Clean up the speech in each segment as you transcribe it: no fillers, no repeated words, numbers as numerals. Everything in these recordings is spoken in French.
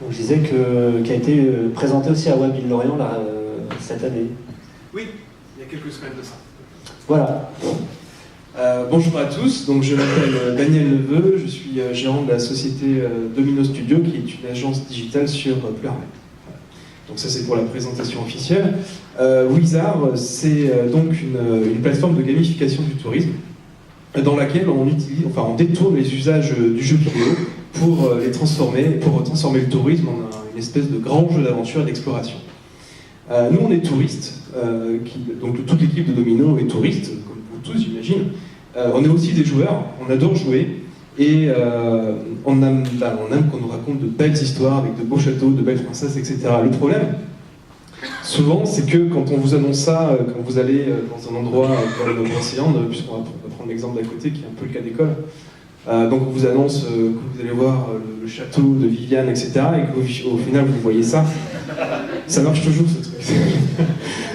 Donc je disais qui a été présenté aussi à Web Île-Lorient cette année. Oui, il y a quelques semaines de ça. Voilà. Bonjour à tous, donc je m'appelle Daniel Neveu, je suis gérant de la société Domino Studio, qui est une agence digitale sur Pluriel. Donc ça c'est pour la présentation officielle. Wizard, c'est donc une plateforme de gamification du tourisme dans laquelle on détourne les usages du jeu vidéo pour transformer le tourisme en une espèce de grand jeu d'aventure et d'exploration. Nous on est touristes, donc toute l'équipe de Domino est touriste, comme vous tous j'imagine. On est aussi des joueurs, on adore jouer et on aime qu'on nous raconte de belles histoires avec de beaux châteaux, de belles princesses, etc. Le problème, souvent, c'est que quand on vous annonce ça, quand vous allez dans un endroit comme Brocéliande, puisqu'on va prendre l'exemple d'à côté qui est un peu le cas d'école, donc on vous annonce que vous allez voir le château de Viviane, etc. et qu'au final vous voyez ça, ça marche toujours ce truc.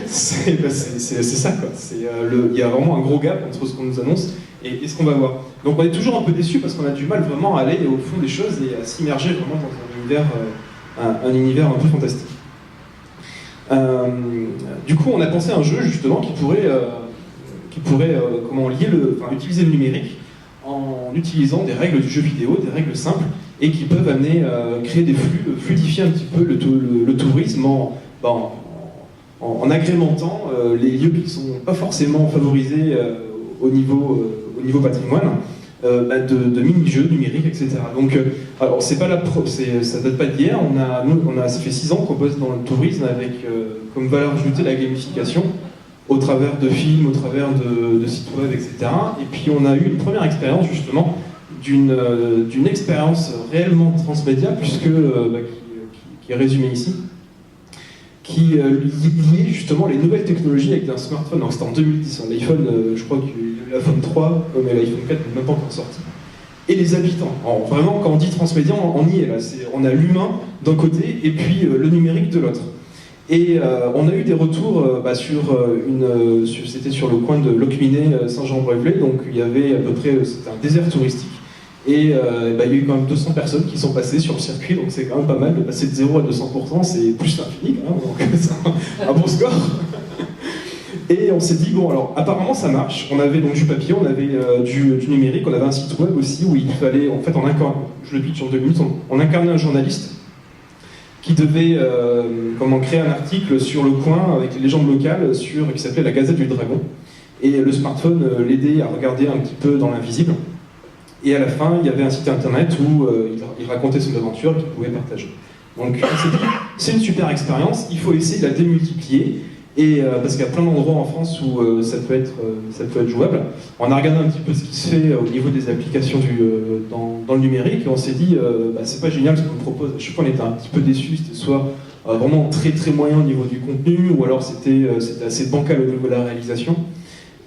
C'est ça quoi. Il y a vraiment un gros gap entre ce qu'on nous annonce et ce qu'on va voir. Donc on est toujours un peu déçus parce qu'on a du mal vraiment à aller au fond des choses et à s'immerger vraiment dans un univers un peu fantastique. Du coup, on a pensé à un jeu justement qui pourrait utiliser le numérique en utilisant des règles du jeu vidéo, des règles simples, et qui peuvent créer des fluidifier un petit peu le tourisme en agrémentant les lieux qui ne sont pas forcément favorisés au niveau patrimoine, de mini-jeux numériques, etc. Donc, alors c'est pas ça date pas d'hier. Ça fait 6 ans qu'on bosse dans le tourisme avec comme valeur ajoutée la gamification au travers de films, au travers de sites web, etc. Et puis on a eu une première expérience justement d'une expérience réellement transmédia, puisque qui est résumée ici, qui liait justement les nouvelles technologies avec un smartphone. Alors c'était en 2010, l'iPhone, je crois qu'il y a eu l'iPhone 3, mais l'iPhone 4 n'est même pas encore sorti. Et les habitants. Alors, vraiment, quand on dit transmédia, on y est là. On a l'humain d'un côté et puis le numérique de l'autre. Et on a eu des retours c'était sur le coin de Locminé, Saint-Jean-Brévelay, donc il y avait à peu près, c'était un désert touristique. Et il y a eu quand même 200 personnes qui sont passées sur le circuit, donc c'est quand même pas mal de passer de 0 à 200%, c'est plus l'infini quand même, donc c'est un bon score. Et on s'est dit, bon alors apparemment ça marche, on avait donc du papier, on avait du numérique, on avait un site web aussi où il fallait, en fait, je le pitch en 2 minutes, on incarnait un journaliste qui devait créer un article sur le coin avec les légendes locales qui s'appelait la Gazette du Dragon. Et le smartphone l'aidait à regarder un petit peu dans l'invisible. Et à la fin, il y avait un site internet où il racontait son aventure qu'il pouvait partager. Donc on s'est dit, c'est une super expérience, il faut essayer de la démultiplier, parce qu'il y a plein d'endroits en France où ça peut être jouable. On a regardé un petit peu ce qui se fait au niveau des applications dans le numérique, et on s'est dit, c'est pas génial ce qu'on nous propose. Je sais qu'on était un petit peu déçus, c'était soit vraiment très très moyen au niveau du contenu, ou alors c'était assez bancal au niveau de la réalisation.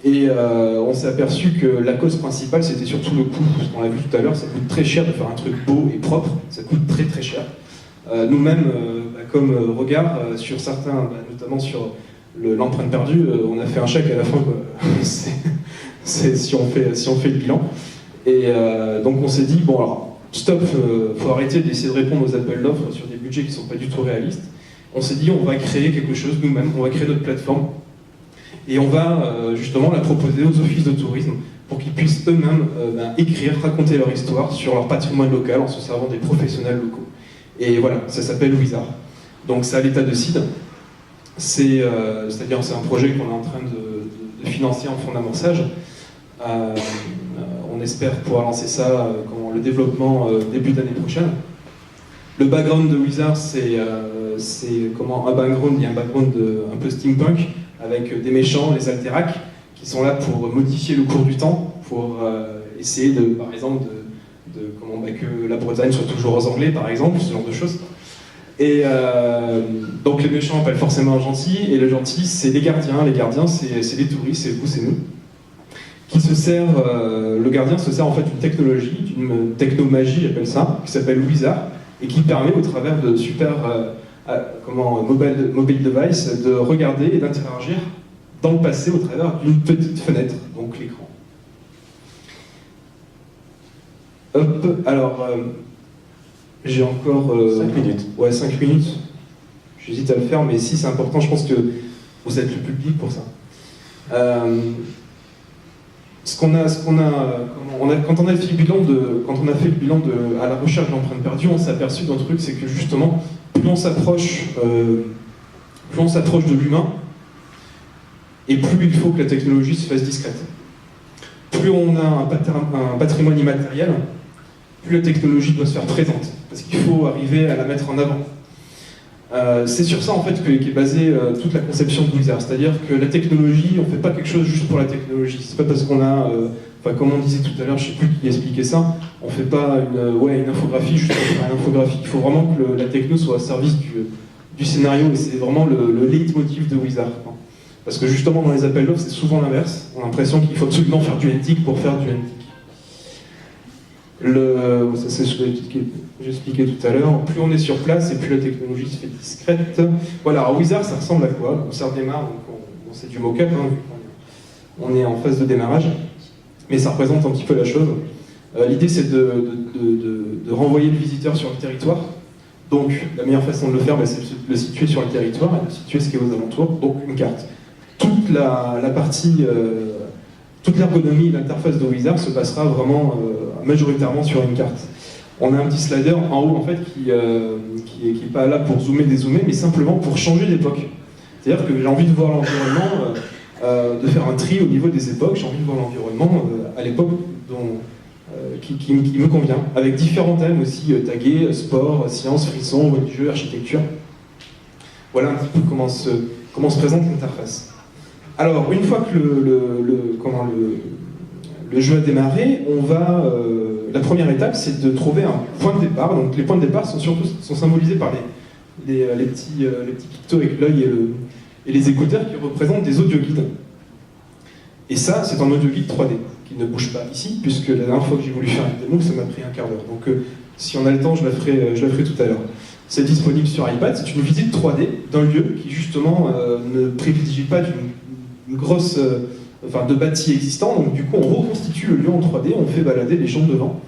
Et on s'est aperçu que la cause principale, c'était surtout le coût. Parce qu'on l'a vu tout à l'heure, ça coûte très cher de faire un truc beau et propre. Ça coûte très très cher. Nous-mêmes, comme regard sur certains, notamment sur l'empreinte perdue, on a fait un chèque à la fin. Si on fait le bilan. Et donc on s'est dit, bon alors, stop, faut arrêter d'essayer de répondre aux appels d'offres sur des budgets qui ne sont pas du tout réalistes. On s'est dit, on va créer quelque chose nous-mêmes, on va créer notre plateforme. Et on va justement la proposer aux offices de tourisme pour qu'ils puissent eux-mêmes écrire, raconter leur histoire sur leur patrimoine local en se servant des professionnels locaux. Et voilà, ça s'appelle Wizard. Donc c'est à l'état de seed. C'est-à-dire c'est un projet qu'on est en train de financer en fonds d'amorçage. On espère pouvoir lancer ça, le développement début d'année prochaine. Le background de Wizard, il y a un background un peu steampunk, avec des méchants, les Alterac, qui sont là pour modifier le cours du temps, pour essayer par exemple, que la Bretagne soit toujours aux Anglais, par exemple, ce genre de choses. Et donc les méchants appellent forcément un gentil, et le gentil, c'est les gardiens. Les gardiens, c'est les touristes, c'est vous, c'est nous. Le gardien se sert en fait d'une technologie, d'une technomagie, j'appelle ça, qui s'appelle Wizard, et qui permet au travers de super mobile device de regarder et d'interagir dans le passé au travers d'une petite fenêtre, donc l'écran. Hop, alors J'ai encore... 5 minutes. Ouais, 5 minutes. J'hésite à le faire, mais si c'est important, je pense que vous êtes le public pour ça. Quand on a fait le bilan à la recherche d'empreintes perdues, on s'est aperçu d'un truc, c'est que justement, plus on s'approche de l'humain, et plus il faut que la technologie se fasse discrète. Plus on a un patrimoine immatériel, plus la technologie doit se faire présente, parce qu'il faut arriver à la mettre en avant. C'est sur ça en fait qu'est basée toute la conception de Wizard, c'est-à-dire que la technologie, on ne fait pas quelque chose juste pour la technologie. C'est pas parce qu'on a, comme on disait tout à l'heure, je ne sais plus qui expliquait ça, on ne fait pas une infographie juste pour faire une infographie. Il faut vraiment que la techno soit au service du scénario, et c'est vraiment le leitmotiv de Wizard. Parce que justement dans les appels d'offres, c'est souvent l'inverse. On a l'impression qu'il faut absolument faire du NTIC pour faire du NTIC. Ça c'est ce que j'expliquais tout à l'heure. Plus on est sur place et plus la technologie se fait discrète. Voilà, alors Wizard, ça ressemble à quoi? Ça redémarre, donc c'est du mock-up, hein, on est en phase de démarrage, mais ça représente un petit peu la chose. L'idée c'est de renvoyer le visiteur sur le territoire. Donc la meilleure façon de le faire, c'est de le situer sur le territoire et de situer ce qui est aux alentours, donc une carte. Toute la partie, toute l'ergonomie, l'interface de Wizard se passera vraiment majoritairement sur une carte. On a un petit slider en haut en fait qui est pas là pour zoomer, dézoomer, mais simplement pour changer d'époque. C'est-à-dire que j'ai envie de voir l'environnement, de faire un tri au niveau des époques. J'ai envie de voir l'environnement à l'époque qui me convient, avec différents thèmes aussi tagués, sport, sciences, frissons, religieux, architecture. Voilà un petit peu comment se présente l'interface. Alors, une fois que le jeu a démarré, la première étape, c'est de trouver un point de départ. Donc, les points de départ sont symbolisés par les petits pictos avec l'œil et les écouteurs qui représentent des audioguides. Et ça, c'est un audioguide 3D qui ne bouge pas ici, puisque la dernière fois que j'ai voulu faire une démo, ça m'a pris un quart d'heure. Donc, si on a le temps, je la ferai tout à l'heure. C'est disponible sur iPad. C'est une visite 3D d'un lieu qui, justement, ne privilégie pas d'une grosse... de bâti existant, donc du coup on reconstitue le lieu en 3D, on fait balader les gens devant.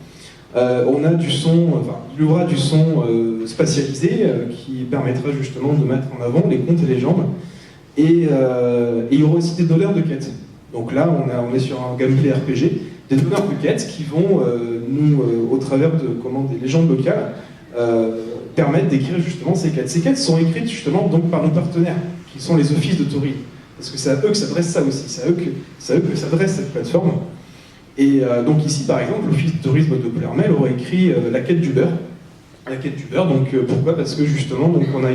On a du son, il y aura du son spatialisé qui permettra justement de mettre en avant les comptes et les jambes. Et il y aura aussi des donneurs de quêtes. Donc là on est sur un gameplay RPG, des donneurs de quêtes qui vont au travers des légendes locales, permettre d'écrire justement ces quêtes. Ces quêtes sont écrites justement donc par nos partenaires, qui sont les offices de tourisme. Parce que c'est à eux que s'adresse ça aussi, c'est à eux que s'adresse cette plateforme. Et donc ici, par exemple, l'Office de tourisme de Pleuremerle aurait écrit la quête du beurre. La quête du beurre, donc pourquoi? Parce que justement, donc, on a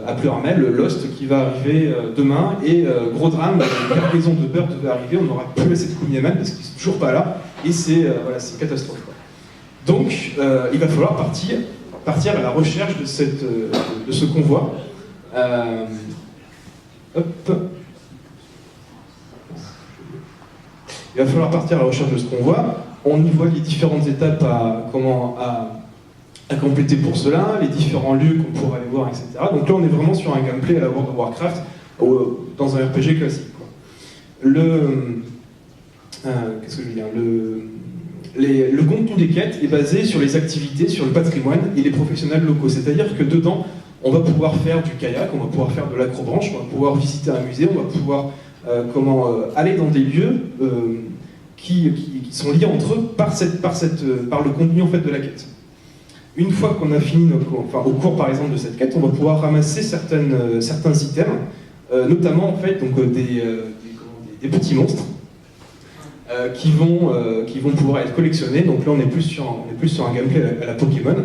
à Pleuremerle, Lost qui va arriver demain, et gros drame, la cargaison de beurre devait arriver, on n'aura plus assez de Kouniaman parce qu'ils sont toujours pas là, et c'est une catastrophe, quoi. Donc, il va falloir partir à la recherche de ce convoi. Il va falloir partir à la recherche de ce qu'on voit. On y voit les différentes étapes à compléter pour cela, les différents lieux qu'on pourra aller voir, etc. Donc là, on est vraiment sur un gameplay à la World of Warcraft, dans un RPG classique, quoi. Qu'est-ce que je veux dire? Le contenu des quêtes est basé sur les activités, sur le patrimoine et les professionnels locaux. C'est-à-dire que dedans, on va pouvoir faire du kayak, on va pouvoir faire de l'acrobranche, on va pouvoir visiter un musée, on va pouvoir aller dans des lieux qui sont liés entre eux par le contenu en fait de la quête. Une fois qu'on a fini au cours par exemple de cette quête, on va pouvoir ramasser certains items, notamment en fait donc des petits monstres qui vont pouvoir être collectionnés. Donc là on est plus sur un gameplay à la Pokémon.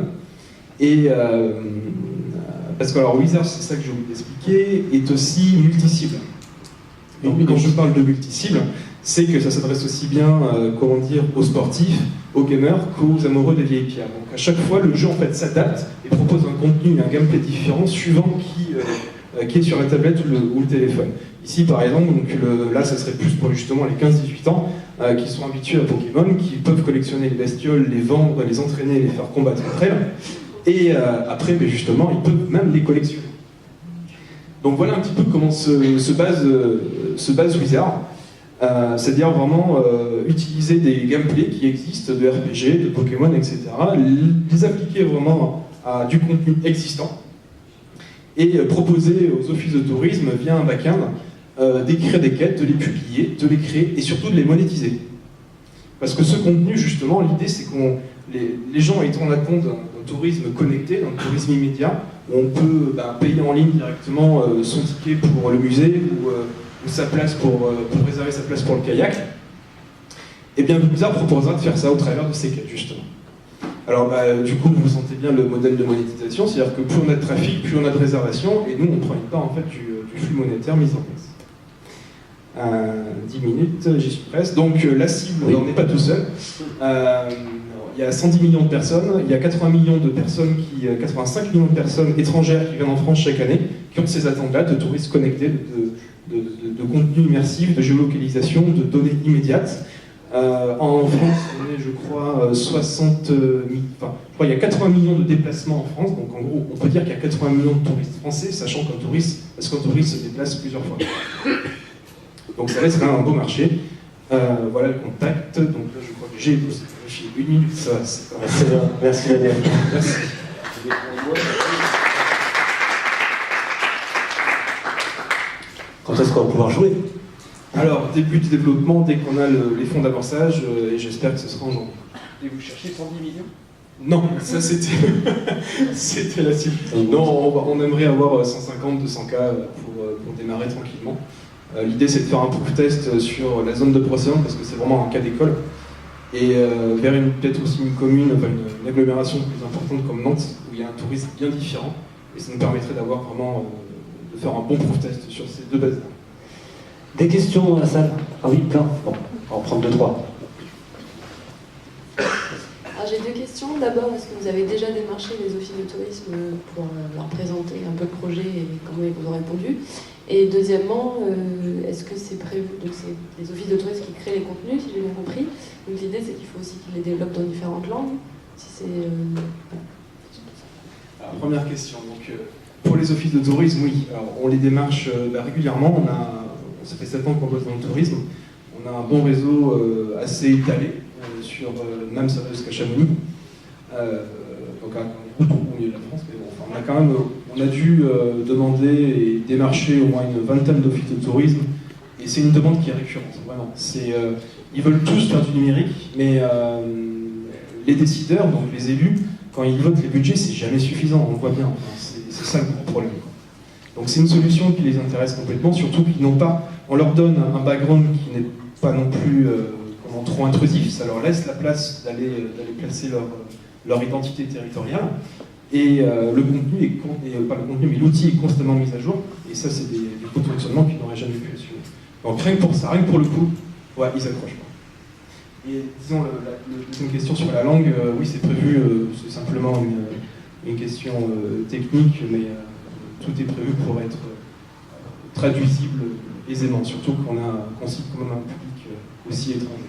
Et parce que alors Wizard, c'est ça que j'ai oublié d'expliquer, est aussi multi-cible. Donc quand je parle de multi-cible, c'est que ça s'adresse aussi bien aux sportifs, aux gamers, qu'aux amoureux des vieilles pierres. Donc à chaque fois, le jeu en fait s'adapte et propose un contenu et un gameplay différent suivant qui est sur la tablette ou le téléphone. Ici par exemple, donc, là ça serait plus pour justement les 15-18 ans qui sont habitués à Pokémon, qui peuvent collectionner les bestioles, les vendre, les entraîner, les faire combattre entre elles. Et après, mais justement, ils peuvent même les collectionner. Donc voilà un petit peu comment se base Wizard. C'est-à-dire vraiment utiliser des gameplays qui existent de RPG, de Pokémon, etc., les appliquer vraiment à du contenu existant et proposer aux offices de tourisme via un back-end d'écrire des quêtes, de les publier, de les créer et surtout de les monétiser. Parce que ce contenu, justement, l'idée c'est qu'on les gens étant en attente d'un tourisme connecté, d'un tourisme immédiat, où on peut payer en ligne directement son ticket pour le musée ou sa place pour réserver sa place pour le kayak, et bien Blizzard proposera de faire ça au travers de ces quêtes, justement. Alors du coup, vous sentez bien le modèle de monétisation, c'est-à-dire que plus on a de trafic, plus on a de réservations, et nous on prend une part en fait du flux monétaire mis en place. 10 minutes, j'y suis presque. Donc la cible, on n'est pas tout seul. Il y a 110 millions de personnes, il y a 85 millions de personnes étrangères qui viennent en France chaque année, qui ont ces attentes-là de touristes connectés, de contenu immersif, de géolocalisation, de données immédiates. En France, on est, je crois, 60 000, enfin, je crois qu'il y a 80 millions de déplacements en France, donc en gros, on peut dire qu'il y a 80 millions de touristes français, sachant qu'un touriste se déplace plusieurs fois. Donc ça laisse quand même un beau marché. Voilà le contact, donc là je crois que j'ai une minute, ça va, c'est pas mal. C'est bien, merci Daniel. Merci. Quand est-ce qu'on va pouvoir jouer? Alors, début du développement, dès qu'on a les fonds d'amorçage, et j'espère que ce sera en janvier. Et vous cherchez 110 millions? Non, ça c'était la cible. Non, on aimerait avoir 150, 200 cas pour démarrer tranquillement. L'idée c'est de faire un proof test sur la zone de Procéan parce que c'est vraiment un cas d'école. Et vers peut-être aussi une commune, enfin une agglomération plus importante comme Nantes, où il y a un tourisme bien différent. Et ça nous permettrait d'avoir vraiment de faire un bon proof test sur ces deux bases-là. Des questions dans la salle? Ah oui, plein. Bon, on va en prendre 2-3. Alors j'ai 2 questions. D'abord, est-ce que vous avez déjà démarché les offices de tourisme pour leur présenter un peu le projet et comment ils vous ont répondu? Et deuxièmement, est-ce que c'est prévu, donc c'est les offices de tourisme qui créent les contenus, si j'ai bien compris. Donc l'idée c'est qu'il faut aussi qu'ils les développent dans différentes langues. Si c'est, Alors, première question. Donc, pour les offices de tourisme, oui. Alors, on les démarche régulièrement. Ça fait 7 ans qu'on bosse dans le tourisme. On a un bon réseau assez étalé sur même ça va jusqu'à Chamonix. Donc on est au milieu de la France, mais bon, enfin, on a dû demander et démarcher au moins une vingtaine d'offices de tourisme. Et c'est une demande qui est récurrente, vraiment. Ils veulent tous faire du numérique, mais les décideurs, donc les élus, quand ils votent les budgets, c'est jamais suffisant, on le voit bien. Enfin, c'est ça le gros problème. Donc c'est une solution qui les intéresse complètement, surtout qu'ils n'ont pas. On leur donne un background qui n'est pas non plus trop intrusif, ça leur laisse la place d'aller placer leur identité territoriale. Et le contenu, pas le contenu, mais l'outil est constamment mis à jour. Et ça, c'est des coûts de fonctionnement qu'ils n'auraient jamais pu assumer. Donc rien que pour ça, rien que pour le coup, ouais, ils accrochent pas. Et disons, la deuxième question sur la langue, oui, c'est prévu, c'est simplement une question technique, mais tout est prévu pour être traduisible aisément, surtout qu'on cite quand même un public aussi étranger.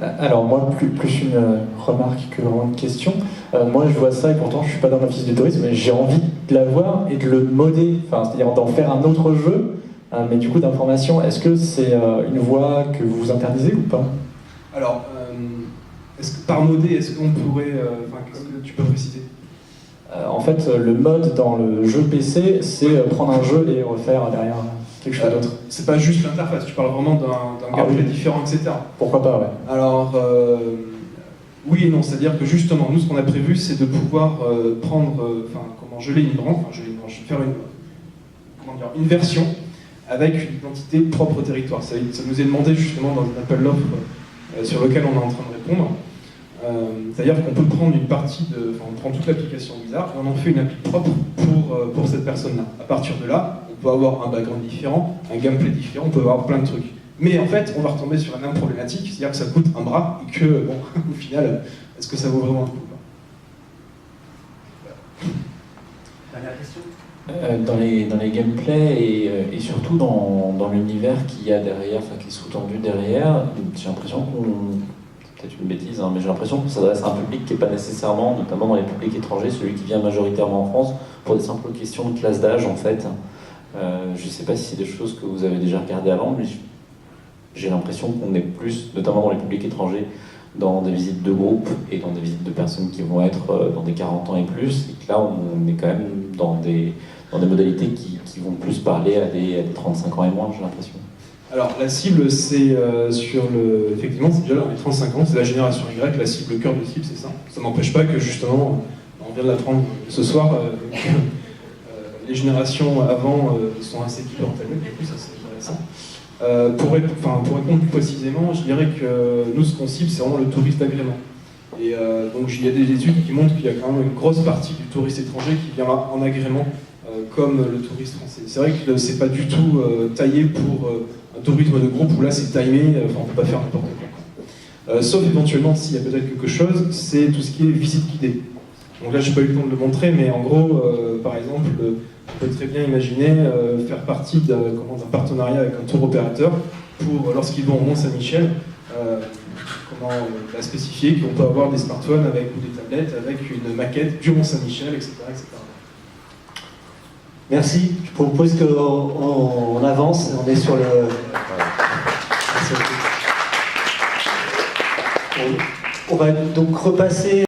Alors moi, plus une remarque que vraiment une question. Moi, je vois ça et pourtant, je suis pas dans l'office du tourisme, mais j'ai envie de l'avoir et de le modder, c'est-à-dire d'en faire un autre jeu, mais du coup d'information. Est-ce que c'est une voie que vous interdisez ou pas? Alors, par modder, est-ce qu'on pourrait, qu'est-ce que tu peux préciser? En fait, le mode dans le jeu PC, c'est prendre un jeu et refaire derrière quelque chose d'autre. C'est pas juste l'interface, tu parles vraiment d'un gameplay différent, etc. Pourquoi pas, ouais. Alors, oui et non, c'est-à-dire que justement, nous, ce qu'on a prévu, c'est de pouvoir geler une branche, faire une version avec une identité propre au territoire. Ça nous est demandé justement dans un appel d'offres sur lequel on est en train de répondre. C'est-à-dire qu'on peut prendre une partie on prend toute l'application Blizzard et on en fait une appli propre pour cette personne-là. À partir de là, on peut avoir un background différent, un gameplay différent, on peut avoir plein de trucs. Mais en fait, on va retomber sur la même problématique, c'est-à-dire que ça coûte un bras et que, bon, au final, est-ce que ça vaut vraiment le coup? Dernière question. Dans les gameplays et surtout dans l'univers qu'il y a derrière, qui est sous-tendu derrière, j'ai l'impression c'est peut-être une bêtise, mais j'ai l'impression qu'on s'adresse à un public qui n'est pas nécessairement, notamment dans les publics étrangers, celui qui vient majoritairement en France, pour des simples questions de classe d'âge en fait. Je ne sais pas si c'est des choses que vous avez déjà regardées avant, mais j'ai l'impression qu'on est plus, notamment dans les publics étrangers, dans des visites de groupe et dans des visites de personnes qui vont être dans des 40 ans et plus, et que là on est quand même dans des modalités qui vont plus parler à des 35 ans et moins, j'ai l'impression. Alors la cible, c'est effectivement, c'est déjà dans les 35 ans, c'est la génération Y, la cible, le cœur de cible, c'est ça. Ça n'empêche pas que justement, on vient de l'apprendre ce soir, les générations avant sont assez différentes à nous, du coup ça c'est intéressant. Pour répondre plus précisément, je dirais que nous, ce qu'on cible, c'est vraiment le touriste d'agrément. Et donc, il y a des études qui montrent qu'il y a quand même une grosse partie du touriste étranger qui vient en agrément, comme le touriste français. C'est vrai que c'est pas du tout taillé pour un tourisme de groupe où là, c'est timé, on ne peut pas faire n'importe quoi. Sauf éventuellement, s'il y a peut-être quelque chose, c'est tout ce qui est visite guidée. Donc là, je n'ai pas eu le temps de le montrer, mais en gros, par exemple, on peut très bien imaginer faire partie d'un partenariat avec un tour opérateur pour, lorsqu'ils vont au Mont-Saint-Michel, la spécifier qu'on peut avoir des smartphones ou des tablettes avec une maquette du Mont-Saint-Michel, etc., etc. Merci. Je propose qu'on avance. On est sur le... On va donc repasser...